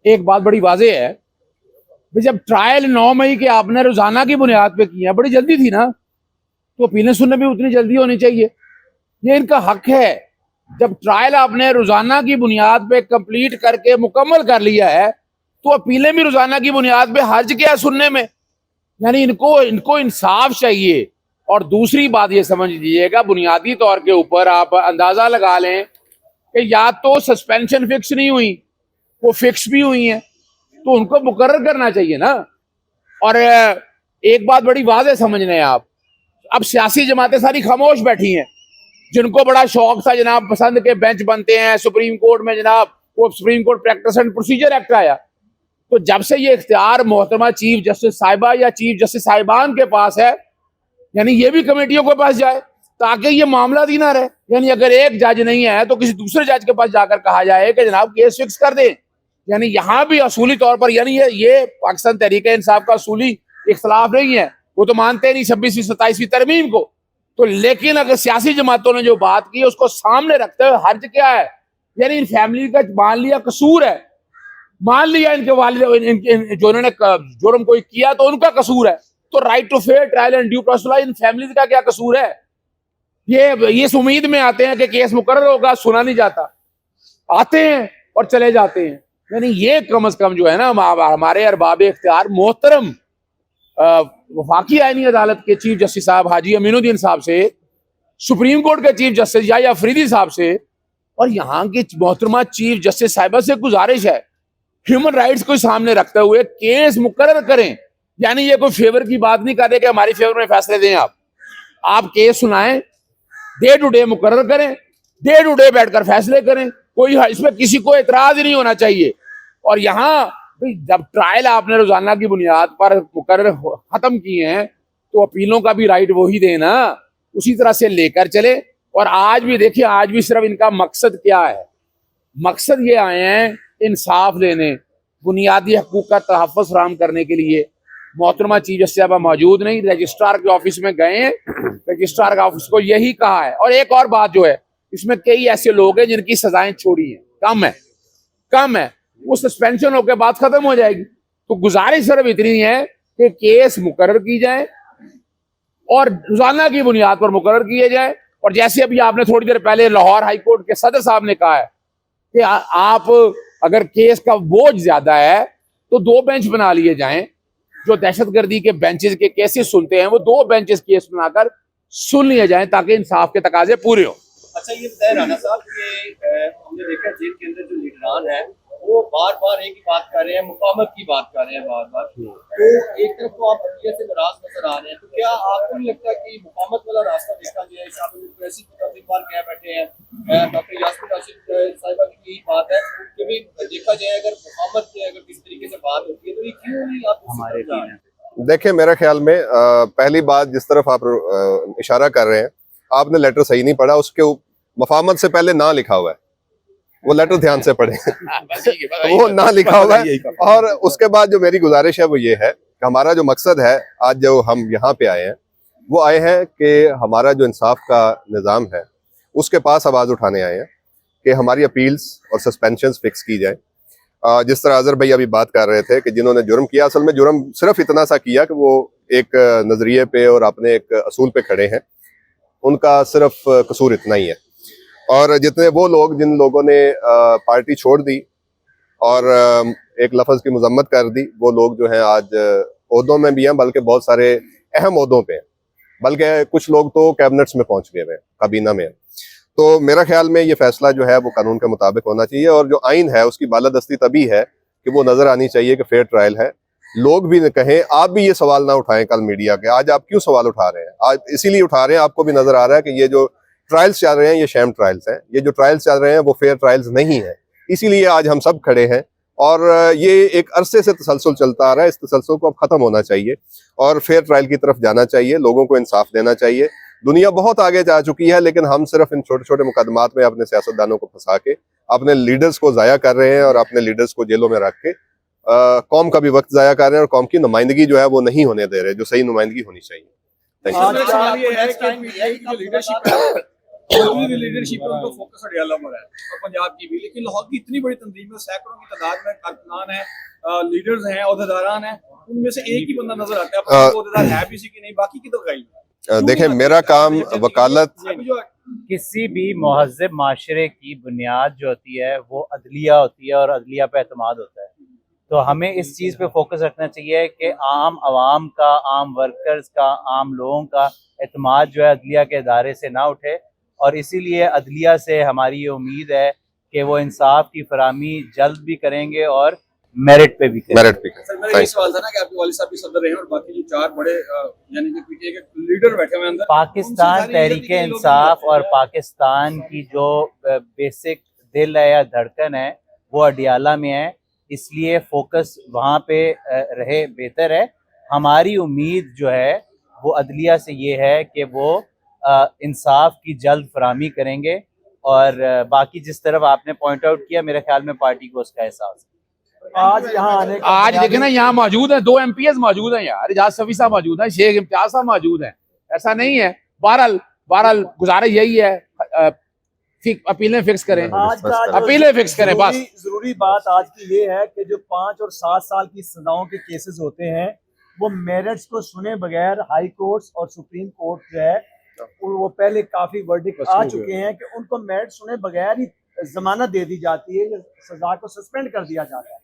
एक बात बड़ी वाजे है भाई, जब ट्रायल 9 मई के आपने रोजाना की बुनियाद पे किया, बड़ी जल्दी थी ना, तो अपीलें सुनने भी उतनी जल्दी होनी चाहिए। ये इनका हक है। जब ट्रायल आपने रोजाना की बुनियाद पे कंप्लीट करके मुकम्मल कर लिया है, तो अपीलें भी रोजाना की बुनियाद पे हर्ज क्या है सुनने में। यानी इनको इनको इंसाफ चाहिए। और दूसरी बात ये समझ लीजिएगा, बुनियादी तौर के ऊपर आप अंदाजा लगा लें कि या तो सस्पेंशन फिक्स नहीं हुई, वो फिक्स भी हुई है, तो उनको मुकर्रर करना चाहिए ना। और एक बात बड़ी वाज़ेह समझ लें आप, अब सियासी जमातें सारी खामोश बैठी हैं। जिनको बड़ा शौक था जनाब, पसंद के बेंच बनते हैं सुप्रीम कोर्ट में, जनाब वो supreme court practice and procedure act आया, तो जब से ये इख्तियार मोहतरमा चीफ जस्टिस साहिबा या चीफ जस्टिस साहिबान के पास है, यानी ये भी कमेटियों के पास जाए ताकि ये मामला ही ना रहे। यानी अगर एक जज नहीं है तो किसी दूसरे जज के पास जाकर कहा जाए कि जनाब केस फिक्स कर दें। यानी यहाँ भी असूली तौर पर, यानी ये पाकिस्तान तहरीक इंसाफ का असूली इख्तलाफ नहीं है, वो तो मानते नहीं 26वीं 27वीं तरमीम को। तो लेकिन अगर सियासी जमातों ने जो बात की उसको सामने रखते हुए हर्ज क्या है, यानी इन फैमिली का मान लिया कसूर है, मान लिया इनके वालिद जो इन्होंने जुर्म कोई किया तो उनका कसूर है, तो right to fair trial and due process, इन फैमिली का क्या कसूर है। ये इस उम्मीद में आते हैं कि केस मुकर्रर होगा, सुना नहीं जाता, आते हैं और चले जाते हैं। यानी ये कम से कम जो है ना, हमारे अरबाब इख्तियार मोहतरम वफाकी आईनी अदालत के चीफ जस्टिस साहब हाजी अमीनुद्दीन साहब से, सुप्रीम कोर्ट के चीफ जस्टिस या अफरीदी साहब से, और यहाँ की मोहतरमा चीफ जस्टिस साहिबा से गुजारिश है, ह्यूमन राइट्स को सामने रखते हुए केस मुकर्रर करें। यानी ये कोई फेवर की बात नहीं कर रहे कि हमारी फेवर में फैसले दें। आप केस सुनाएं, डे टू डे मुकर्रर करें, डे टू डे बैठकर फैसले करें, कोई इसमें किसी को एतराज ही नहीं होना चाहिए। और यहाँ जब ट्रायल आपने रोजाना की बुनियाद पर मुकर्रर खत्म किए हैं, तो अपीलों का भी राइट वही देना, उसी तरह से लेकर चले। और आज भी देखिए, आज भी सिर्फ इनका मकसद क्या है, मकसद ये आए हैं इंसाफ देने, बुनियादी हकूक का तहफ़्फ़ुज़ फराहम करने के लिए। मोहतरमा चीफ जस्टिस साहब मौजूद नहीं, रजिस्ट्रार के ऑफिस में गए हैं, रजिस्ट्रार का ऑफिस को यही कहा है। और एक और बात जो है, इसमें कई ऐसे लोग हैं जिनकी सजाएं छोड़ी हैं, कम है, वो सस्पेंशन होकर बात खत्म हो जाएगी। तो गुजारिश सिर्फ इतनी है कि केस मुकर्रर की जाए और रोजाना की बुनियाद पर मुकर्रर किए जाए। और जैसे अभी आपने थोड़ी देर पहले लाहौर हाई कोर्ट के सदर साहब ने कहा है कि आप अगर केस का बोझ ज्यादा है तो 2 बेंच बना लिए जाएं। जो दहशतगर्दी के बेंचेस के केसेस सुनते हैं, वो 2 बेंचेस केस बनाकर सुन लिए जाएं ताकि इंसाफ के तकाजे पूरे हो। अच्छा, ये बताए राणा साहब कि हमने देखा जेल के अंदर जो लीडरान है वो बार बार एक ही बात कर रहे हैं, मुकामत की बात कर रहे हैं बार बार। तो एक तरफ तो आप अदलिया से नाराज नजर आ रहे हैं, तो क्या आपको नहीं लगता कि मुकामत वाला रास्ता देखा जाए? शामिल बार कह बैठे हैं डॉक्टर यास्मीन राशिद साहिबा की यही बात है कि भी देखा जाए अगर मुकामत से अगर किस तरीके से बात होती है तो ये क्यों नहीं आप हमारे। देखिए, मेरे ख्याल में पहली बात जिस तरफ आप इशारा कर रहे हैं, आपने लेटर सही नहीं पढ़ा। उसके मफामत से पहले ना लिखा हुआ है, वो लेटर ध्यान से पढ़े वो ना लिखा हुआ है। और उसके बाद जो मेरी गुजारिश है वो ये है कि हमारा जो मकसद है, आज जो हम यहाँ पे आए हैं, वो आए हैं कि हमारा जो इंसाफ का निज़ाम है उसके पास आवाज़ उठाने आए हैं कि हमारी अपील्स और सस्पेंशंस फिक्स की जाए। जिस तरह अजहर भाई अभी बात कर रहे थे कि जिन्होंने जुर्म किया, असल में जुर्म सिर्फ इतना सा किया कि वो एक नज़रिए पे और अपने एक असूल पे खड़े हैं, उनका सिर्फ कसूर इतना ही है। और जितने वो लोग जिन लोगों ने पार्टी छोड़ दी और एक लफ्ज़ की मजम्मत कर दी, वो लोग जो हैं आज ओहदों में भी हैं, बल्कि बहुत सारे अहम ओहदों पे हैं, बल्कि कुछ लोग तो कैबिनेट्स में पहुंच गए हैं, काबीना में। तो मेरा ख्याल में ये फैसला जो है वो कानून के मुताबिक होना चाहिए। और जो आइन है उसकी बालादस्ती तभी है कि वो नज़र आनी चाहिए कि फेयर ट्रायल है। लोग भी कहें, आप भी ये सवाल ना उठाएं कल मीडिया के, आज आप क्यों सवाल उठा रहे हैं? आज इसीलिए उठा रहे हैं, आपको भी नज़र आ रहा है कि ये जो ट्रायल्स चल रहे हैं ये शैम ट्रायल्स हैं, ये जो ट्रायल्स चल रहे हैं वो फेयर ट्रायल्स नहीं है। इसीलिए आज हम सब खड़े हैं और ये एक अरसे से तसलसल चलता आ रहा है, इस तसलसल को अब ख़त्म होना चाहिए और फेयर ट्रायल की तरफ जाना चाहिए, लोगों को इंसाफ देना चाहिए। दुनिया बहुत आगे जा चुकी है, लेकिन हम सिर्फ इन छोटे छोटे मुकदमात में अपने सियासतदानों को फंसा के अपने लीडर्स को ज़ाया कर रहे हैं और अपने लीडर्स को जेलों में रख के कौम का भी वक्त ज़ाया कर रहे हैं और कौम की नुमाइंदगी जो है वो नहीं होने दे रहे, जो सही नुमाइंदगी होनी चाहिए। मंत्री की लीडरशिप पे उनको फोकस अडियाला पर है और पंजाब की भी, लेकिन लाहौर की इतनी बड़ी तंजीम में सैकड़ों की तादाद में कारकुनान है, लीडर्स हैं, अहदेदारान हैं, उनमें से एक ही बंदा नजर आता है, अब वो अहदेदार है भी सी कि नहीं, बाकी की तो गई। देखें, मेरा काम वकालत, किसी भी महज़्ज़ब माशरे की बुनियाद जो होती है वो अदलिया होती है और अदलिया पे एतमाद होता है। तो हमें इस चीज़ पे फोकस रखना चाहिए कि आम आवाम का, आम वर्कर्स का, आम लोगों का एतमाद जो है अदलिया के इदारे से ना उठे, और इसीलिए अदलिया से हमारी ये उम्मीद है कि वो इंसाफ की फराहमी जल्द भी करेंगे और मेरिट पे भी करेंगे। मेरिट भी सर मेरा ये सवाल था ना कि आपके वालिद साहब भी सदर रहे हैं और बाकी जो 4 बड़े यानी कि पीटीआई के लीडर बैठे हुए हैं अंदर, पाकिस्तान तहरीक इंसाफ और पाकिस्तान की जो बेसिक दिल है या धड़कन है वो अडियाला में है, इसलिए फोकस वहाँ पे रहे बेहतर है। हमारी उम्मीद जो है वो अदलिया से ये है कि वो इंसाफ की जल्द फराहमी करेंगे, और बाकी जिस तरफ आपने पॉइंट आउट किया मेरे ख्याल में पार्टी को उसका एहसास है। आज यहाँ आने का आज देखे ना, यहाँ मौजूद है 2 MPs मौजूद हैं यार, एजाज सफी साहब मौजूद हैं, शेख इम्तियाज साहब मौजूद हैं, ऐसा नहीं है। बहरहाल गुजारिश यही है, अपीलें फिक्स करें, आज का अपीलें फिक्स करें बस। जरूरी बात आज की ये है कि जो 5 और 7 साल की सजाओं के केसेस होते हैं वो मेरिट्स को सुने बगैर हाई कोर्ट्स और सुप्रीम कोर्ट जो है वो पहले काफी वर्डिक्ट आ चुके हैं कि उनको मेरिट सुने बगैर ही जमानत दे दी जाती है, सजा को सस्पेंड कर दिया जाता है।